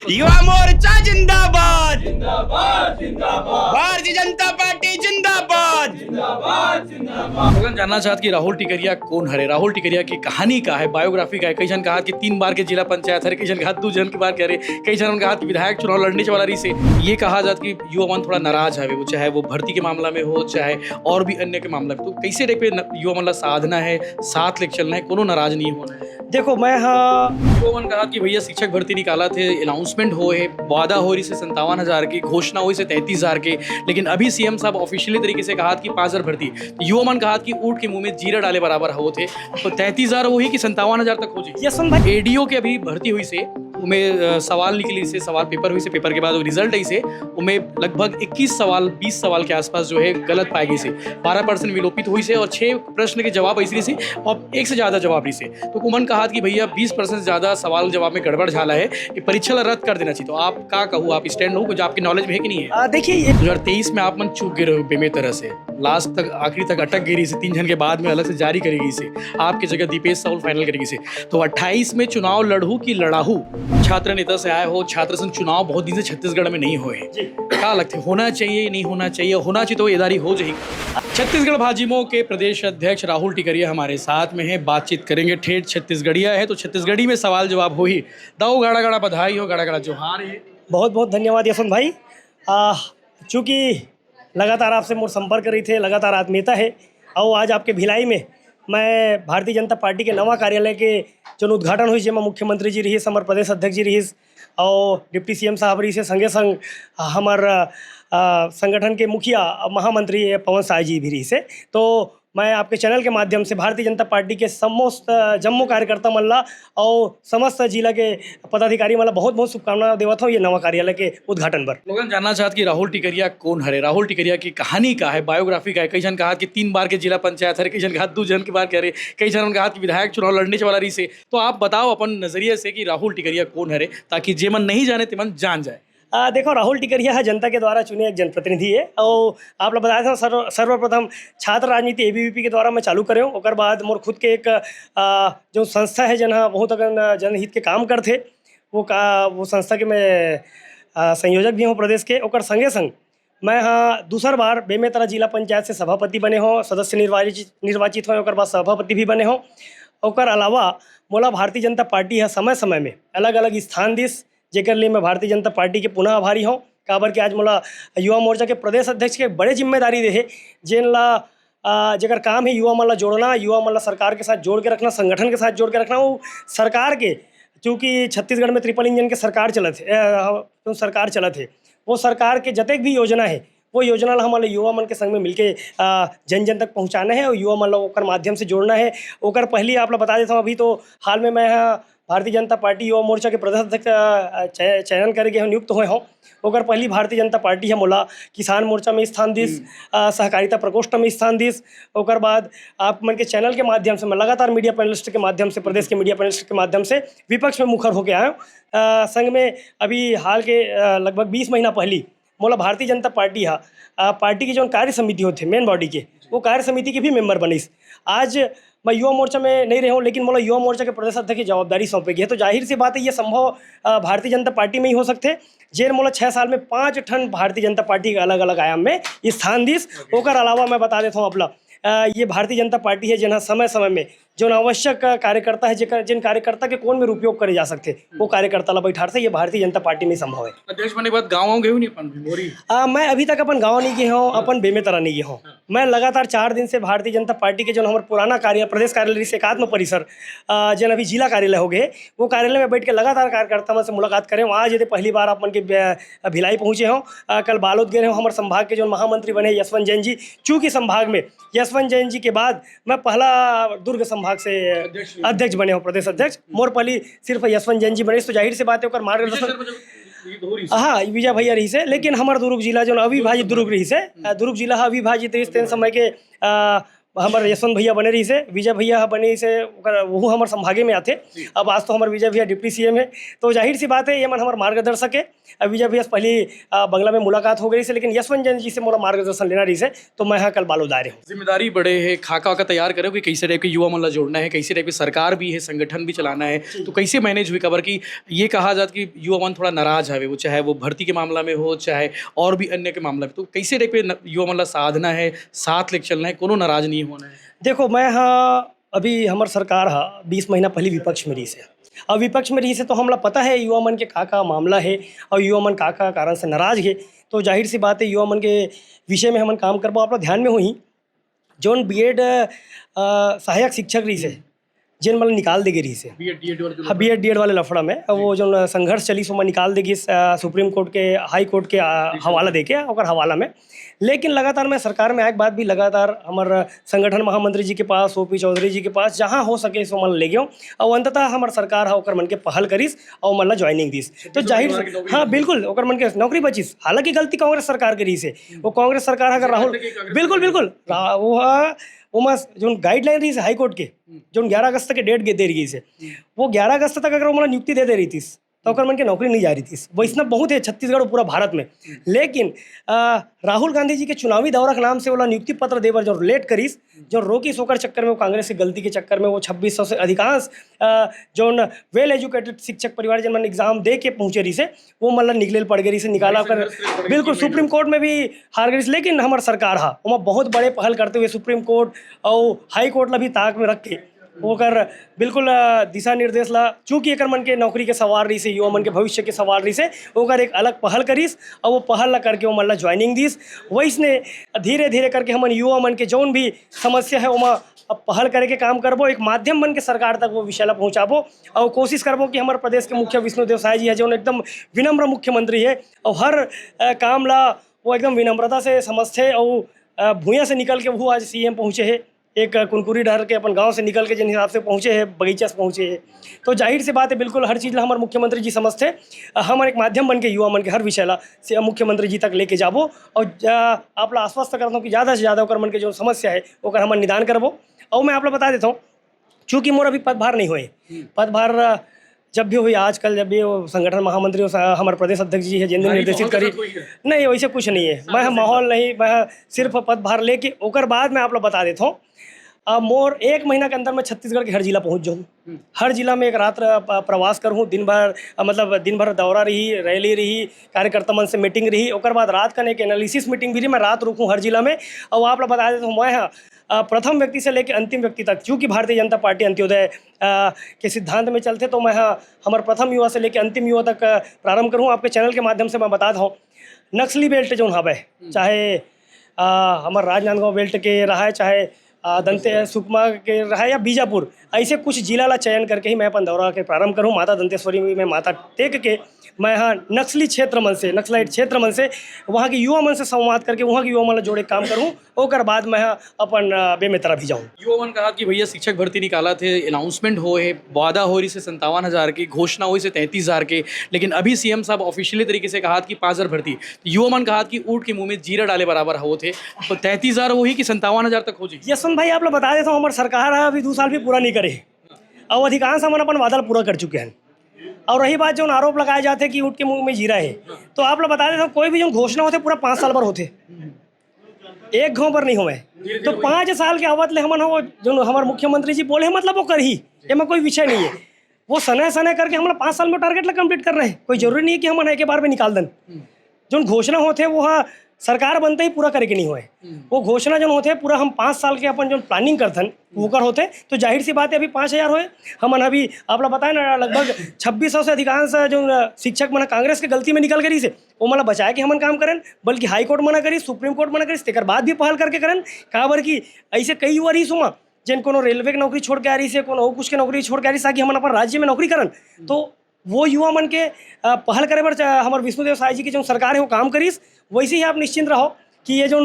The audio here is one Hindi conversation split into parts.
युवा मोर्चा जिंदाबाद, जिंदाबाद जिंदाबाद भारतीय जनता पार्टी जिंदाबाद। जिंदाबाद जिंदाबाद। लोगन जानना चाहत कि राहुल टिकरिया कौन हरे, राहुल टिकरिया की कहानी का है, बायोग्राफी का है। कई जन कहा कि 3 बार के जिला पंचायत हरे, कई जन कहा 2 जन की बात करे, कई जन कहा कि विधायक चुनाव लड़ने वाला रही से। ये कहा जात कि युवा मन थोड़ा नाराज है, वो चाहे वो भर्ती के मामला में हो, चाहे और भी अन्य के मामला में। तो कैसे देख पे युवा मन साधना है, साथ लेके चलना है, कोनो नाराज नहीं होना है। देखो मैं युवा मन कहा कि भैया शिक्षक भर्ती निकाला थे, अनाउंसमेंट हो है, वादा हो रही से 57,000 की, घोषणा हुई से 33,000 के, लेकिन अभी सीएम साहब ऑफिशियली तरीके से कहा कि 5,000 भर्ती। तो युवा मन कहा कि ऊँट के मुंह में जीरा डाले बराबर हो थे। तो 33,000 वही कि 57,000 तक हो जाए। यशवंत भाई एडीओ के अभी भर्ती हुई से उमें सवाल निकली से, सवाल पेपर हुई से, पेपर के बाद वो रिजल्ट आई से उमें लगभग 21 सवाल 20 सवाल के आसपास जो है गलत पाई गई से, 12% विलोपित हुई से और 6 प्रश्न के जवाब ऐसी से और 1 से ज़्यादा जवाब रही से। तो उमन कहा कि भैया 20% से ज़्यादा सवाल जवाब में गड़बड़ झाला है, ये परीक्षा ला रद्द कर देना चाहिए। तो आप क्या कहूँ, आप स्टैंड हो कुछ आपकी नॉलेज में है कि नहीं है? देखिए ये 2023 में आप मन चूक गए रहे बेमे तरह से, लास्ट तक आखिरी तक अटक गई रही से, 3 जन के बाद में अलग से जारी करेगी से, आपकी जगह दीपेश साहुल फाइनल करेगी से। तो 28 में चुनाव लड़हू की लड़ाहू, छात्र नेता से आए हो, छात्र संघ चुनाव बहुत दिन से छत्तीसगढ़ में नहीं हुए। क्या लगता है, होना चाहिए नहीं होना चाहिए? होना चाहिए तो एदारी हो जाएगी। छत्तीसगढ़ भाजपा के प्रदेश अध्यक्ष राहुल टिकरिया हमारे साथ में है, बातचीत करेंगे। ठेठ छत्तीसगढ़िया है तो छत्तीसगढ़ी में सवाल जवाब हो ही दाऊ, गाड़ा गाड़ा बधाई हो, गाड़ा गाड़ा जोहार है। बहुत बहुत धन्यवाद यशवंत भाई। चूँकि लगातार आपसे मोर संपर्क रही थे, लगातार आत्मीयता है और आज आपके भिलाई में मैं भारतीय जनता पार्टी के नवा कार्यालय के जो उद्घाटन हुई, जेमा मुख्यमंत्री जी रही, हमारे प्रदेश अध्यक्ष जी रही और डिप्टी सीएम साहब रही से, संगे संग हमार संगठन के मुखिया महामंत्री पवन साय जी भी रही से। तो मैं आपके चैनल के माध्यम से भारतीय जनता पार्टी के समस्त जम्मू कार्यकर्ता मल्ला और समस्त जिला के पदाधिकारी मल्ला बहुत बहुत शुभकामनाएं देवत हूँ ये नवा कार्यालय के उद्घाटन पर। लोग जानना चाहत कि राहुल टिकरिया कौन हरे, राहुल टिकरिया की कहानी का है, बायोग्राफी का है। कई जन कहा कि 3 बार के जिला पंचायत हरे, कई जन कहा 2 जन की बात करे, कई जन कहा कि विधायक चुनाव लड़ने वाला रही से। तो आप बताओ अपन नजरिए से कि राहुल टिकरिया कौन हरे, ताकि जे मन नहीं जाने ते मन जान जाए। देखो राहुल टिकरिया है जनता के द्वारा चुने एक जनप्रतिनिधि है और आप लोग बताया था सर्वप्रथम छात्र राजनीति एबीवीपी के द्वारा मैं चालू करे हूँ। ओकर बाद मोर खुद के एक जो संस्था है जन बहुत अगर जनहित के काम करते वो संस्था के मैं संयोजक भी हूँ प्रदेश के। ओकर संगे संग मैं दूसर बार बेमेतरा जिला पंचायत से सभापति बने हो, सदस्य निर्वाचित हो, ओकर बाद सभापति भी बने हो। ओकर अलावा मोला भारतीय जनता पार्टी है समय समय में अलग अलग स्थान दिस, जेकर लिए मैं भारतीय जनता पार्टी के पुनः आभारी हूँ। काबर के आज मोला युवा मोर्चा के प्रदेश अध्यक्ष के बड़े जिम्मेदारी रहे, जेन ला जेकर काम है युवा मन ला जोड़ना, युवा मन ला सरकार के साथ जोड़ के रखना, संगठन के साथ जोड़ के रखना। वो सरकार के चूँकि छत्तीसगढ़ में ट्रिपल इंजन के सरकार चलत है, वो सरकार के जतेक भी योजना है वो योजना ला हमारे युवा मन के संग में मिलके जन जन तक पहुँचाना है और युवा मन ला ओकर माध्यम से जोड़ना है। ओकर पहले आप लोग बता देता हूँ, अभी तो हाल में मैं भारतीय जनता पार्टी युवा मोर्चा के प्रदेश अध्यक्ष चयन करके नियुक्त हुए हों। ओकर पहली भारतीय जनता पार्टी है मोला किसान मोर्चा में स्थान दिस, सहकारिता प्रकोष्ठ में स्थान दिस। ओकर बाद आप मन के चैनल के माध्यम से मैं लगातार मीडिया पैनलिस्ट के माध्यम से, प्रदेश के मीडिया पैनलिस्ट के माध्यम से विपक्ष में मुखर होकर आया हूँ। संग में अभी हाल के लगभग 20 महीना पहली मोला भारतीय जनता पार्टी पार्टी की जो कार्य समिति होते मेन बॉडी के, वो कार्य समिति के भी मेंबर बनीस। आज मैं युवा मोर्चा में नहीं रहा हूँ, लेकिन मोला युवा मोर्चा के प्रदेश अध्यक्ष की जवाबदारी सौंपेगी है। तो जाहिर सी बात है ये संभव भारतीय जनता पार्टी में ही हो सकते, जेन मोला 6 साल में 5 ठन भारतीय जनता पार्टी के अलग अलग आयाम में स्थान दिस। ओकर अलावा मैं बता देता हूँ अपना ये भारतीय जनता पार्टी है जिन्हें समय समय में जो आवश्यक कार्यकर्ता है, जिन कार्यकर्ता के कौन में उपयोग करे जा सकते, वो कार्यकर्ता ला बैठार से ये भारतीय जनता पार्टी में संभव है। अध्यक्ष बने बाद गाँव गए नहीं अपन भिमोरी? मैं अभी तक अपन गाँव नहीं गए हूँ, अपन बेमेतरा नहीं गए हूँ। मैं लगातार 4 दिन से भारतीय जनता पार्टी के जो हमारे पुराना प्रदेश कार्यालय से एकात्म परिसर जन अभी जिला कार्यालय हो गए, वो कार्यालय में बैठ के लगातार कार्यकर्ता से मुलाकात करें। आज यदि पहली बार अपन के भिलाई पहुँचे हों, कल बालोद गए हों। हमारे संभाग के जो महामंत्री बने यशवंत जैन जी, चूँकि संभाग में यशवंत जैन जी के बाद मैं पहला दुर्ग संभाग से अध्यक्ष बने हो, प्रदेश अध्यक्ष। मोर पहली सिर्फ यशवंत जैन जी बने, तो जाहिर सी बात है ओकर मार्गदर्शन हाँ विजय भैया रही से। लेकिन हमार दुर्ग जिला जो अविभाजित दुर्ग रही से, दुर्ग जिला अविभाजित रही तेन समय के हमारे यशवंत भैया बने रही से, विजय भैया बने से, वो हमारे संभागे में आते। अब आज तो हमारे विजय भैया डिप्टी सीएम है, तो जाहिर सी बात है ये मन हमारे मार्गदर्शक है। अब विजय भैया से पहले बंगला में मुलाकात हो गई से, लेकिन यशवंत जैन जी से मोरा मार्गदर्शन लेना रही से, तो मैं यहाँ कल बालोद आ रहा हूँ। जिम्मेदारी बड़े है, खाका वाका तैयार करो कि कैसे टाइप के युवा मन ला जोड़ना है, कैसे टाइप की सरकार भी है, संगठन भी चलाना है, तो कैसे मैनेज हुई खबर कि ये कहा जाता कि युवा मन थोड़ा नाराज है, वो चाहे वो भर्ती के मामला में हो, चाहे और भी अन्य के मामला में, तो कैसे टाइप के युवा मन ला साधना है, साथ लेके चलना है, कोनो नाराज नहीं होना है। देखो मैं हाँ अभी हमार सरकार हा 20 महीना पहले विपक्ष में रही से, अब विपक्ष में रही से तो हमला पता है युवा मन के का मामला है और युवा मन का कारण से नाराज है। तो जाहिर सी बात है युवा मन के विषय में हम काम करबो। आप ध्यान में हुई जोन बीएड सहायक शिक्षक रही से जिन मतलब निकाल देगी रही से, हाँ बीएड डीएड वाले लफड़ा में वो जो संघर्ष चली सो मैं निकाल देगी सुप्रीम कोर्ट के हाई कोर्ट के हवाला देके और हवाला में। लेकिन लगातार मैं सरकार में आए के बाद भी लगातार हमारे संगठन महामंत्री जी के पास, ओपी चौधरी जी के पास, जहाँ हो सके सो मन ले गया और अंततः हमारे सरकार है ओकर मन के पहल करिस और मन ला ज्वाइनिंग दिस। तो जाहिर हाँ बिल्कुल ओकर मन के नौकरी बचिस। हालांकि गलती कांग्रेस सरकार करी से, वो कांग्रेस सरकार अगर राहुल बिल्कुल बिल्कुल वो जो गाइडलाइन रही है हाई कोर्ट के जो 11 अगस्त के डेट दे रही है, वो 11 अगस्त तक अगर वो नियुक्ति दे रही थी तो मन की नौकरी नहीं जा रही थी। वैष्णव बहुत है छत्तीसगढ़ और पूरा भारत में, लेकिन राहुल गांधी जी के चुनावी दौरा के नाम से वो नियुक्ति पत्र देवर जो लेट करीस, जो रोकी सोकर चक्कर में, वो कांग्रेस की गलती के चक्कर में वो 2600 से अधिकांश जो वेल एजुकेटेड शिक्षक परिवार जिन मन एग्जाम दे के पहुँचे रही से, वो मतलब निकले पड़ गई से, निकाला कर बिल्कुल सुप्रीम कोर्ट में भी हार गई। लेकिन हमारे सरकार हा वो बहुत बड़े पहल करते हुए सुप्रीम कोर्ट और हाई कोर्ट ला भी ताक में रख के ओकर बिल्कुल दिशा निर्देश ला, चूँकि एक मन के नौकरी के सवाल रही से, युवा मन के भविष्य के सवाल रही से, ओकर एक अलग पहल करीस और वो पहल ला करके वो मन ला ज्वाइनिंग दिस। वैसने धीरे धीरे करके हमन युवा मन के जौन भी समस्या है वहाँ अब पहल करे के काम करबो, एक माध्यम बन के सरकार तक वो विषय ला पहुँचाबो और कोशिश करबो कि हमारे प्रदेश के मुख्य विष्णुदेव साय जी है जो एकदम विनम्र मुख्यमंत्री है और हर काम ला वो एकदम विनम्रता से समझते और भूया से निकल के वो आज सीएम पहुँचे है, एक कुनकुरी डर के अपन गांव से निकल के जिन हिसाब से पहुँचे हैं, बगीचा से पहुँचे हैं। तो जाहिर सी बात है बिल्कुल हर चीज़ ला हमारे मुख्यमंत्री जी समझते, हमारे एक माध्यम बन के युवा मन के हर विषय ला से मुख्यमंत्री जी तक लेके जाबो और आप ला आश्वस्त करता हूँ कि ज़्यादा से ज़्यादा ओकर मन के जो समस्या है ओकर हम निदान करबो। और मैं आप लोग बता देता हूँ, चूँकि मोर अभी पदभार नहीं हुए, पदभार जब भी हुई आजकल, जब भी वो संगठन महामंत्री हमारे प्रदेश अध्यक्ष जी है जिन दिन निर्देशित करी, नहीं वैसे कुछ नहीं है, मैं माहौल नहीं, मैं सिर्फ पदभार लेके ओकर बाद मैं आप लोग बता देता हूँ। मोर 1 महीना के अंदर मैं छत्तीसगढ़ के हर जिला पहुंच जाऊँ, हर जिला में एक रात प्रवास करूँ, दिन भर मतलब दिन भर दौरा रही, रैली रही, कार्यकर्ता मन से मीटिंग रही, और बाद रात का एक एनालिसिस मीटिंग भी रही, मैं रात रुकूँ हर जिला में। और आप लोग बता देता हूँ मैं प्रथम व्यक्ति से लेकर अंतिम व्यक्ति तक, चूँकि भारतीय जनता पार्टी अंत्योदय के सिद्धांत में चलते, तो मैं हमारे प्रथम युवा से लेकर अंतिम युवा तक प्रारंभ करूँ। आपके चैनल के माध्यम से मैं बता दूँ, नक्सली बेल्ट जो हवा है, चाहे हमारे राजनांदगांव बेल्ट के रहा है, चाहे दंते सुकमा के रहा है या बीजापुर, ऐसे कुछ जिला ला चयन करके ही मैं अपन दौरा के प्रारंभ करूँ। माता दंतेश्वरी में माथा टेक के मैं यहाँ नक्सली क्षेत्र मन से, नक्सलाइट क्षेत्र मन से, वहाँ के युवा मन से संवाद करके वहाँ के युवा मन जोड़े काम करूँ, ओकर बाद मैं अपन बेमेतरा भी जाऊँ। युवा मन कहा कि भैया शिक्षक भर्ती निकाला थे, अनाउंसमेंट हो है, वादा हो रही से 57,000 की, घोषणा हुई से 33,000 के, लेकिन अभी सीएम साहब ऑफिशियली तरीके से कहा कि 5,000 भर्ती, युवा मन कहा कि ऊँट के मुँह में जीरा डाले बराबर हो थे, तो 33,000 वही कि 57,000 तक हो जाए। यशवंत भाई आप लोग बता देता हूँ, हमारी सरकार अभी 2 साल भी पूरा नहीं करे और अधिकांश हम अपन वादा पूरा कर चुके हैं। और रही बात जो आरोप लगाए जाते हैं कि ऊँट के मुंह में जीरा है, तो आप लोग बता देते हो कोई भी जो घोषणा होते पूरा 5 साल पर होते, एक गाँव पर नहीं हुए, तो 5 साल के अवध ले हमन हो जो हमारे मुख्यमंत्री जी बोले मतलब वो कर ही, इसमें कोई विषय नहीं है। वो सने सने करके हम 5 साल में टारगेट ला कंप्लीट कर रहे हैं, कोई जरूरी नहीं है कि हम एक बार में निकाल दें। जो घोषणा होते वो सरकार बनते ही पूरा करके नहीं हुए, वो घोषणा जो होते पूरा हम 5 साल के अपन जो प्लानिंग करते वो कर होते। तो जाहिर सी बात है अभी 5,000 हुए, हमन अभी आप लोग बताए ना लगभग 2600 से अधिकांश जो शिक्षक मना कांग्रेस के गलती में निकल करी से, वो मतलब बचाए कि हमन काम करें, बल्कि हाई कोर्ट मना करी, सुप्रीम कोर्ट मना करी, तेकर बाद भी पहल करके करें। काबर की ऐसे कई युवा रही सुमा जिन कोनो रेलवे की नौकरी छोड़ के आ रही से, कोनो कुछ के नौकरी छोड़ के आ रही ताकि हम अपन राज्य में नौकरी करें। तो वो युवा मन के पहल करे पर हमारे विष्णुदेव साय जी की जो सरकार है वो काम करीस, वैसे ही आप निश्चिंत रहो कि ये जो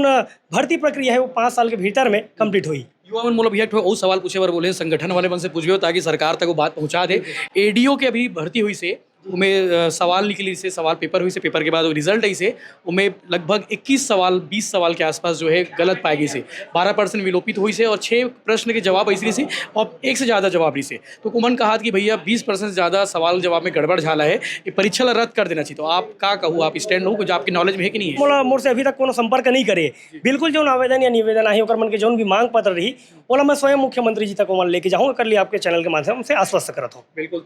भर्ती प्रक्रिया है वो 5 साल के भीतर में कंप्लीट हुई। युवा मन मोला भैया और सवाल पूछे बार बोले संगठन वाले मन से पूछियो ताकि सरकार तक वो बात पहुंचा दे। एडीओ के अभी भर्ती हुई से उमें सवाल निकली से सवाल पेपर हुई से पेपर के बाद रिजल्ट आई से उमें लगभग 21 सवाल 20 सवाल के आसपास जो है गलत पाई गई से 12% विलोपित हुई से और 6 प्रश्न के जवाब ऐसी से और एक से ज़्यादा जवाब रही से तो कुमन कहा कि भैया 20% से ज़्यादा सवाल जवाब में गड़बड़ झाला है ये परीक्षा ला रद्द कर देना चाहिए। तो आप का कहूँ आप स्टैंड हो जो आपकी नॉलेज में है कि नहीं है? मोला मोर से अभी तक कोनो संपर्क नहीं करे। बिल्कुल जो आवेदन या निवेदन आहे ओकर मन के जौन भी मांग पत्र रही ओला मैं स्वयं मुख्यमंत्री जी तक ओमन लेके जाऊँ कर लिए आपके चैनल के माध्यम से आश्वस्त करत हूँ। बिल्कुल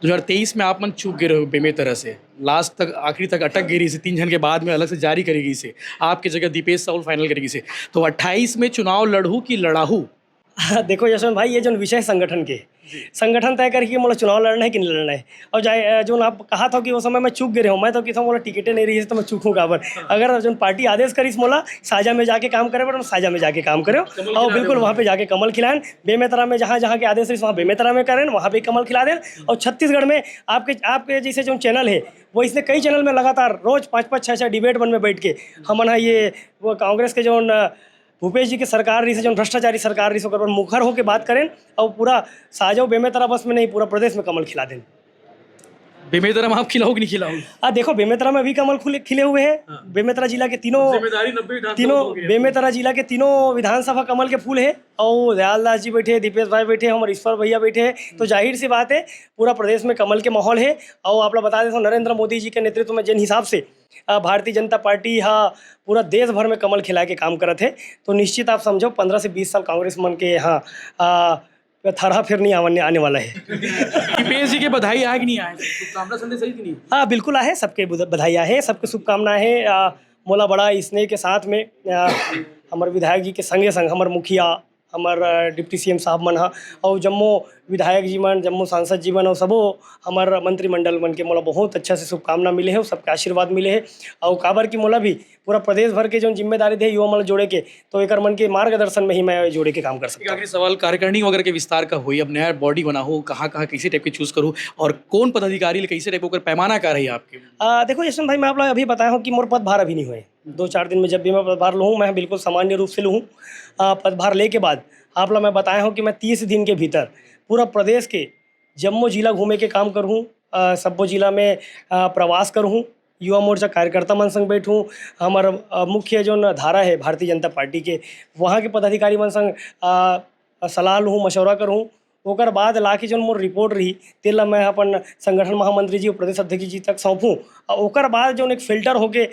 2023 में आप मन चूक गए रहो बेमे तरह से लास्ट तक आखिरी तक अटक गई से 3 जन के बाद में अलग से जारी करेगी से आपकी जगह दीपेश साउल फाइनल करेगी से तो 28 में चुनाव लड़हू की लड़ाहू? देखो यशवंत भाई ये जो विषय संगठन के संगठन तय करके मोला चुनाव लड़ना है कि नहीं लड़ना है और जाए जो आप कहा था कि वो समय मैं चूक गए हूँ मैं तो किसा मोला टिकटें नहीं रही है तो मैं चूकूँ काबर अगर जो पार्टी आदेश करीस मोला साझा में जाके काम करे पर साझा में जाके काम करो और बिल्कुल वहाँ पे जाके कमल खिलाएं बेमेतरा में जहाँ जहाँ के आदेश रही वहाँ बेमेतरा में करें वहाँ पे कमल खिला दें। और छत्तीसगढ़ में आपके जैसे जो चैनल है वो इसने कई चैनल में लगातार रोज 5-5 6-6 डिबेट बन में बैठ के हमन ये वो कांग्रेस के जो भूपेश जी के सरकार रही से जो भ्रष्टाचारी सरकार रही से मुखर होकर बात करें और पूरा साजो बेमेतरा बस में नहीं पूरा प्रदेश में कमल खिला दें। बेमेतरा में आप खिलाओ कि नहीं खिलाओ? देखो बेमेतरा में भी कमल खिले हुए हैं। बेमेतरा जिला के तीनों बेमेतरा जिला के तीनों विधानसभा कमल के फूल है और दयालदास जी बैठे दीपेश भाई बैठे हमारे ईश्वर भैया बैठे हैं तो जाहिर सी बात है पूरा प्रदेश में कमल के माहौल है। और आप लोग बता दें नरेंद्र मोदी जी के नेतृत्व में जिन हिसाब से भारतीय जनता पार्टी यहाँ पूरा देश भर में कमल खिला के काम करत है तो निश्चित आप समझो 15 से 20 साल कांग्रेस मन के यहाँ थरा फिर नहीं आने वाला है। दीपेश जी के बधाई आए कि नहीं आए? शुभकामना संदेश है कि नहीं? हाँ बिल्कुल आए, सबके बधाई है, सबके शुभकामनाएं है। मोला बड़ा स्नेह के साथ में हमारे विधायक जी के संगे संग हमारे मुखिया हमारे डिप्टी सीएम साहब मन हा और जम्मो विधायक जी मन जम्मो सांसद जी मन और सबो हमारे मंत्रिमंडल मन के मोला बहुत अच्छा से शुभकामना मिले है और सबके आशीर्वाद मिले है। और काबर की मोला भी पूरा प्रदेश भर के जो जिम्मेदारी थे युवा मन जोड़े के तो एक मन के मार्गदर्शन में ही मैं जोड़े के काम कर सकता हूँ। आखिरी सवाल कार्यकारिणी वगैरह के विस्तार का हुई अब नया बॉडी बना हो कहाँ कैसे टाइप के चूज करूँ और कौन पदाधिकारी कैसे टाइप होकर पैमाना का रही आपके? देखो यशवंत भाई मैं आप लोग अभी बताया हूँ कि मोर पदभार अभी नहीं हुए 2-4 दिन में जब भी मैं पदभार लूँ मैं बिल्कुल सामान्य रूप से लूँ। पदभार ले के बाद आप लोग मैं बताया हूँ कि मैं 30 दिन के भीतर पूरा प्रदेश के जम्मू जिला घूमे के काम करूँ सब्बो जिला में प्रवास करूँ युवा मोर्चा कार्यकर्ता मन संग बैठूँ हमारा मुख्य जो धारा है भारतीय जनता पार्टी के वहाँ के पदाधिकारी मन संग सलाह लूँ मशवरा करूँ ओकर बाद ला के जो मोर रिपोर्ट रही तेला मैं अपन संगठन महामंत्री जी और प्रदेश अध्यक्ष जी तक सौंपूँ ओकर बाद जो एक फिल्टर होके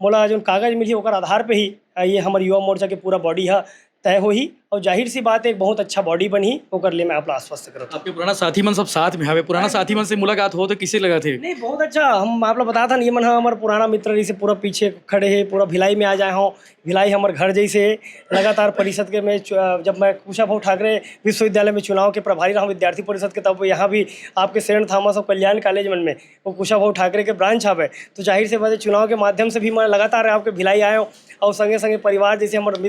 मोला जो कागज मिली ओकर आधार पे ही ये हमारे युवा मोर्चा के पूरा बॉडी है तय हो ही और जाहिर सी बात है एक बहुत अच्छा बॉडी बनी वो कर लिए मैं आप आश्वस्त करता हूँ। आपके पुराना साथी मन सब साथ में हवे पुराना साथी मन से मुलाकात हो तो किसे लगा थे? नहीं बहुत अच्छा हम आप लोग बता था ये मन हमारे पुराना मित्र जैसे पूरा पीछे खड़े है पूरा भिलाई में आ जाए हों भिलाई हमारे घर जैसे लगातार परिषद के में जब मैं कुशाभाऊ ठाकरे विश्वविद्यालय में चुनाव के प्रभारी रहा विद्यार्थी परिषद के तब यहाँ भी आपके सेंट थॉमस और कल्याण कॉलेज मन में वो कुशाभाऊ ठाकरे के ब्रांच है तो जाहिर से बात चुनाव के माध्यम से भी मैं लगातार आपके भिलाई आया हूँ और संगे संगे परिवार जैसे हमारे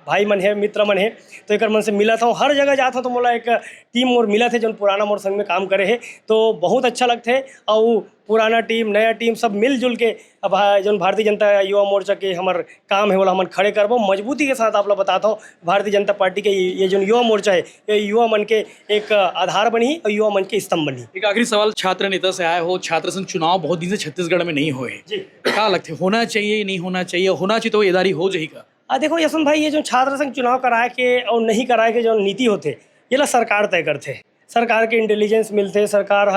भाई मन है मित्र मन है तो एक मन से मिला था हर जगह जाता हूँ तो मोला एक टीम और मिला थे जो पुराना मोर संग में काम करे है तो बहुत अच्छा लगता है। और पुराना टीम नया टीम सब मिलजुल के अब जो भारतीय जनता युवा मोर्चा के हमारे काम है वो हम खड़े करबो मजबूती के साथ आप लोग बताता हूँ भारतीय जनता पार्टी के ये जो युवा मोर्चा है ये युवा मन के एक आधार बनी और युवा मन के स्तंभ बनी। एक आखिरी सवाल छात्र नेता से आए हो छात्र संघ चुनाव बहुत दिन से छत्तीसगढ़ में नहीं हुए क्या लगते होना चाहिए नहीं होना चाहिए तो एदारी हो जाएगा? देखो यशवंत भाई ये जो छात्र संघ चुनाव कराए के और नहीं कराए के जो नीति होते ये ला सरकार तय करते सरकार के इंटेलिजेंस मिलते सरकार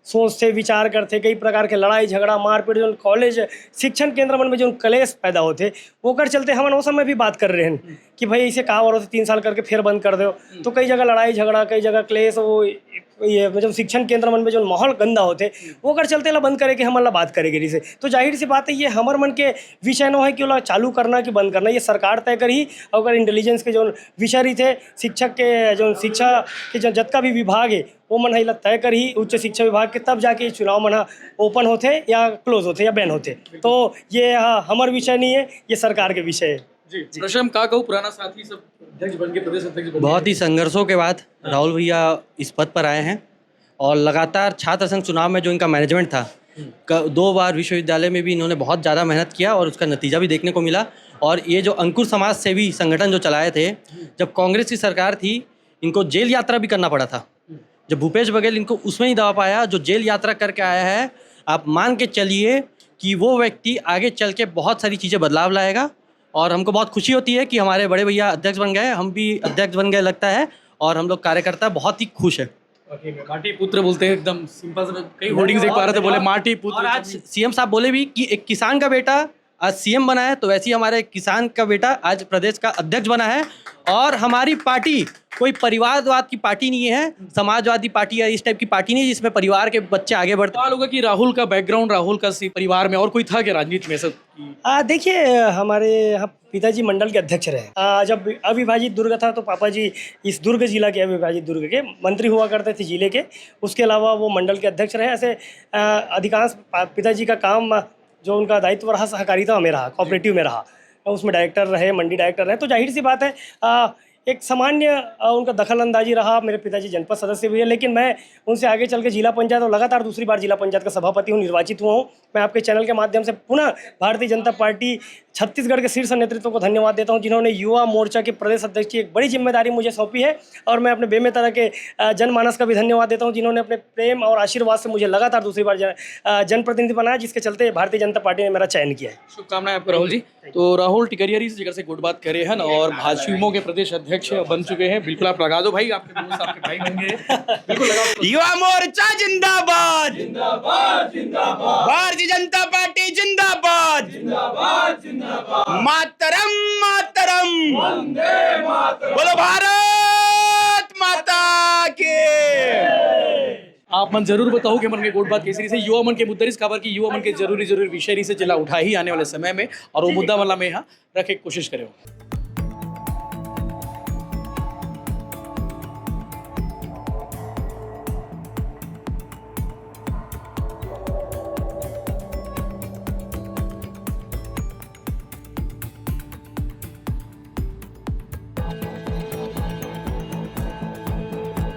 सोचते विचार करते कई प्रकार के लड़ाई झगड़ा मारपीट जो कॉलेज शिक्षण केंद्र मन में जो कलेश पैदा होते वो कर चलते हम उस समय भी बात कर रहे हैं कि भाई इसे कहा और 3 साल करके फिर बंद कर दो तो कई जगह लड़ाई झगड़ा कई जगह क्लेश वो ये मतलब शिक्षण केंद्र मन में जो माहौल गंदा होते वो कर चलते ला बंद करे कि हम ला बात करेगी से तो जाहिर सी बात है ये हमारे मन के विषय न है कि वो चालू करना कि बंद करना ये सरकार तय करी। अगर इंटेलिजेंस के जो विषय रही थे शिक्षक के जो शिक्षा के जो जतका भी विभाग है वो मन है तय करी उच्च शिक्षा विभाग के तब जाके चुनाव मन ओपन होते या क्लोज होते या बैन होते तो ये हमारे विषय नहीं है ये सरकार के विषय है। प्रशम का कहूँ पुराना साथी सब अध्यक्ष बन के प्रदेश अध्यक्ष बहुत ही संघर्षों के बाद राहुल भैया इस पद पर आए हैं और लगातार छात्र संघ चुनाव में जो इनका मैनेजमेंट था 2 बार विश्वविद्यालय में भी इन्होंने बहुत ज़्यादा मेहनत किया और उसका नतीजा भी देखने को मिला। और ये जो अंकुर समाज सेवी संगठन जो चलाए थे जब कांग्रेस की सरकार थी इनको जेल यात्रा भी करना पड़ा था जब भूपेश बघेल इनको उसमें नहीं दबा पाया, जो जेल यात्रा करके आया है, आप मान के चलिए कि वो व्यक्ति आगे चल के बहुत सारी चीज़ें बदलाव लाएगा। और हमको बहुत खुशी होती है कि हमारे बड़े भैया अध्यक्ष बन गए, हम भी अध्यक्ष बन गए लगता है, और हम लोग कार्यकर्ता बहुत ही खुश है। माटी पुत्र बोलते हैं, एकदम सिंपल से कई होर्डिंग्स देख पा रहे थे, बोले माटी और पुत्र। आज सीएम साहब बोले भी कि एक किसान का बेटा आज सीएम बना है, तो वैसे ही हमारे किसान का बेटा आज प्रदेश का अध्यक्ष बना है। और हमारी पार्टी कोई परिवारवाद की पार्टी नहीं है, समाजवादी पार्टी या इस टाइप की पार्टी नहीं है जिसमें परिवार के बच्चे आगे बढ़ते। सवाल होगा कि राहुल का बैकग्राउंड, राहुल का परिवार में और कोई था क्या राजनीति में सब? देखिए, हमारे यहाँ पिताजी मंडल के अध्यक्ष रहे। जब अविभाजित दुर्ग था तो पापा जी इस दुर्ग जिला के, अविभाजित दुर्ग के मंत्री हुआ करते थे जिले के। उसके अलावा वो मंडल के अध्यक्ष रहे। ऐसे अधिकांश पिताजी का काम जो उनका दायित्व रहा सहकारिता में रहा, कोऑपरेटिव में रहा, उसमें डायरेक्टर रहे, मंडी डायरेक्टर रहे। तो जाहिर सी बात है एक सामान्य उनका दखल अंदाजी रहा। मेरे पिताजी जनपद सदस्य भी है, लेकिन मैं उनसे आगे चल के जिला पंचायत और लगातार दूसरी बार जिला पंचायत का सभापति हूँ, निर्वाचित हुआ हूँ। मैं आपके चैनल के माध्यम से पुनः भारतीय जनता पार्टी छत्तीसगढ़ के शीर्ष नेतृत्व को धन्यवाद देता हूं, जिन्होंने युवा मोर्चा के प्रदेश अध्यक्ष की एक बड़ी जिम्मेदारी मुझे सौंपी है। और मैं अपने बेमेतरा के जनमानस का भी धन्यवाद देता हूं, जिन्होंने अपने प्रेम और आशीर्वाद से मुझे लगातार दूसरी बार जनप्रतिनिधि बनाया, जिसके चलते भारतीय जनता पार्टी ने मेरा चयन किया है। शुभकामनाएं आपको राहुल जी। तो राहुल टिकरियरी से जगह से गुड बात करे हैं और भाजपा के प्रदेश अध्यक्ष बन चुके हैं। बिल्कुल आप लगा दो भाई, आपके दोस्त आपके भाई बन गए, बिल्कुल लगाओ। युवा मोर्चा जिंदाबाद, जिंदाबाद जिंदाबाद भारतीय जनता पार्टी जिंदाबाद, जिंदाबाद जिंदाबाद, मातरम मातरम, वंदे मातरम। बोलो भारत माता के। आप मन जरूर बताओ कि मन के गोट बात केसरी से युवा मन के मुद्दे इस खबर की युवा मन के जरूरी विषय से जिला उठा ही आने वाले समय में, और वो मुद्दा वाला में यहाँ रखे कोशिश करें।